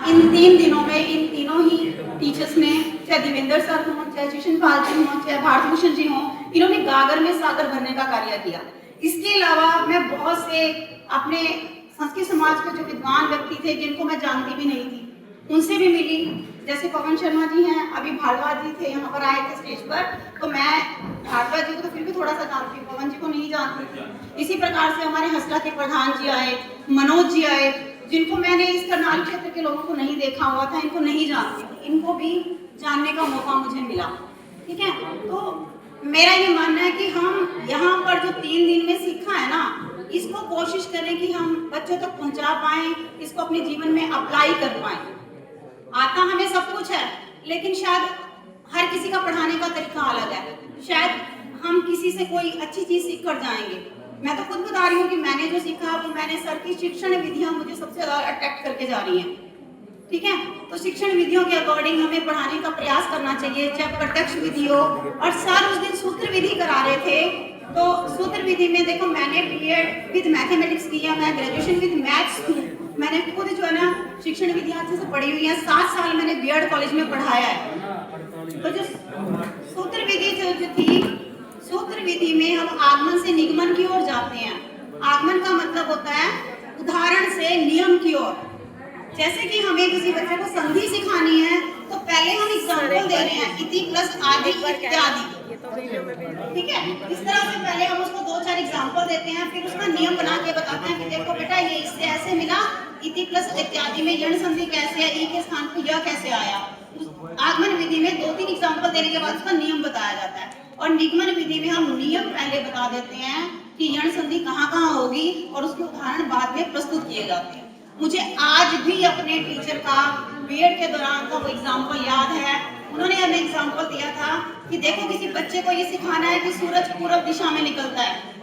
इन 3 दिनों में इन तीनों ही टीचर्स ने, चाहे देवेंद्र सर हों, चाहे चेतनपाल जी हों, चाहे भारतभूषण जी हों, इन्होंने गागर में सागर भरने का कार्य किया। इसके अलावा मैं बहुत से अपने संस्कृत समाज के जो विद्वान व्यक्ति थे जिनको मैं जानती भी नहीं थी, उनसे भी मिली। जैसे पवन शर्मा जी हैं, अभी भारद्वाज जी थे, यहाँ पर आए थे स्टेज पर, तो मैं भारद्वाज जी को तो फिर भी थोड़ा सा जानती हूँ, पवन जी को नहीं जानती थी। इसी प्रकार से हमारे हसला के प्रधान जी आए, मनोज जी आए, जिनको मैंने इस करनाल क्षेत्र के लोगों को नहीं देखा हुआ था, इनको नहीं जानती थी, इनको भी जानने का मौका मुझे मिला। ठीक है, तो मेरा ये मानना है कि हम यहाँ पर जो 3 दिन में सीखा है ना, इसको कोशिश करें कि हम बच्चों तक पहुँचा पाएं, इसको अपने जीवन में अप्लाई कर पाएं। आता हमें सब कुछ है, लेकिन शायद हर किसी का पढ़ाने का तरीका अलग है। शायद हम किसी से कोई अच्छी चीज सीख कर जाएंगे। मैं तो खुद बता रही हूँ कि मैंने जो सीखा वो मैंने सर की शिक्षण विधियां मुझे सबसे ज्यादा अट्रैक्ट करके जा रही हैं। ठीक है, तो शिक्षण विधियों के अकॉर्डिंग हमें पढ़ाने का प्रयास करना चाहिए, चाहे प्रत्यक्ष विधि हो। और सर उस दिन सूत्र विधि करा रहे थे, तो सूत्र विधि में देखो मैंने बीएड विद मैथमेटिक्स किया, मैं ग्रेजुएशन विद मैथ्स हूँ, मैंने खुद जो है ना शिक्षण विधि अच्छे से पढ़ी हुई है, 7 साल मैंने बीएड कॉलेज में पढ़ाया है। तो जो सूत्र विधि जो थी, सूत्र विधि में हम आगमन से निगमन की ओर जाते हैं। आगमन का मतलब होता है उदाहरण से नियम की ओर। जैसे कि हमें किसी बच्चे को संधि सिखानी है तो पहले हम एग्जाम्पल दे रहे हैं, इति प्लस आदि इत्यादि। ठीक है, इस तरह से पहले हम उसको 2-4 एग्जाम्पल देते हैं, फिर उसका नियम बना के बताते हैं कि देखो बेटा ये इससे ऐसे मिला, इति प्लस इत्यादि में यण संधि कैसे है, ई के स्थान पर यह कैसे आया। आगमन विधि में 2-3 एग्जाम्पल देने के बाद उसका नियम बताया जाता है, और निगमन विधि में हम नियम पहले बता देते हैं कि यण संधि कहाँ कहाँ होगी, और उसके उदाहरण बाद में प्रस्तुत किए जाते हैं। मुझे आज भी अपने टीचर का बीएड के दौरान का वो एग्जाम्पल याद है। उन्होंने हमें एग्जाम्पल दिया था कि देखो किसी बच्चे को ये सिखाना है कि सूरज पूर्व दिशा में निकलता है।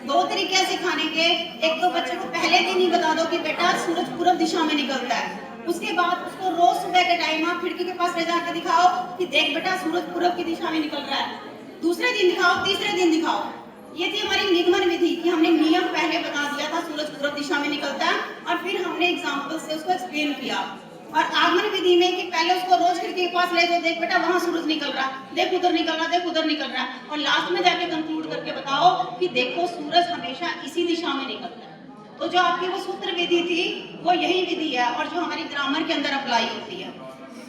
2 तरीके सिखाने के, एक तो बच्चे को पहले दिन ही बता दो कि बेटा सूरज पूर्व दिशा में निकलता है, उसके बाद उसको रोज सुबह के टाइम आप खिड़की के पास ले जाकर दिखाओ कि देख बेटा सूरज पूर्व की दिशा में निकल रहा है। दूसरे दिन दिखाओ, तीसरे दिन दिखाओ। ये थी हमारी निगमन विधि कि हमने नियम पहले बता दिया था सूरज पूर्व दिशा में निकलता है, और फिर हमने एग्जाम्पल से उसको एक्सप्लेन किया। और आगमन विधि में कि पहले उसको रोज खिड़की के पास ले जाओ, देख बेटा वहां सूरज निकल रहा, देख उधर निकल रहा, देख उधर निकल रहा, और लास्ट में जाके कंक्लूड करके बताओ कि देखो सूरज हमेशा इसी दिशा में निकलता है। तो जो आपकी वो सूत्र विधि थी वो यही विधि है, और जो हमारी ग्रामर के अंदर अप्लाई होती है।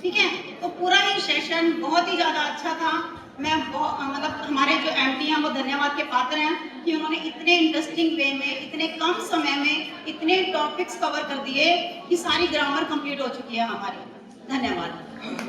ठीक है, तो पूरा ही सेशन बहुत ही ज्यादा अच्छा था। मैं मतलब हमारे जो एमटी हैं वो धन्यवाद के पात्र हैं कि उन्होंने इतने इंटरेस्टिंग वे में, इतने कम समय में इतने टॉपिक्स कवर कर दिए कि सारी ग्रामर कंप्लीट हो चुकी है हमारी। धन्यवाद।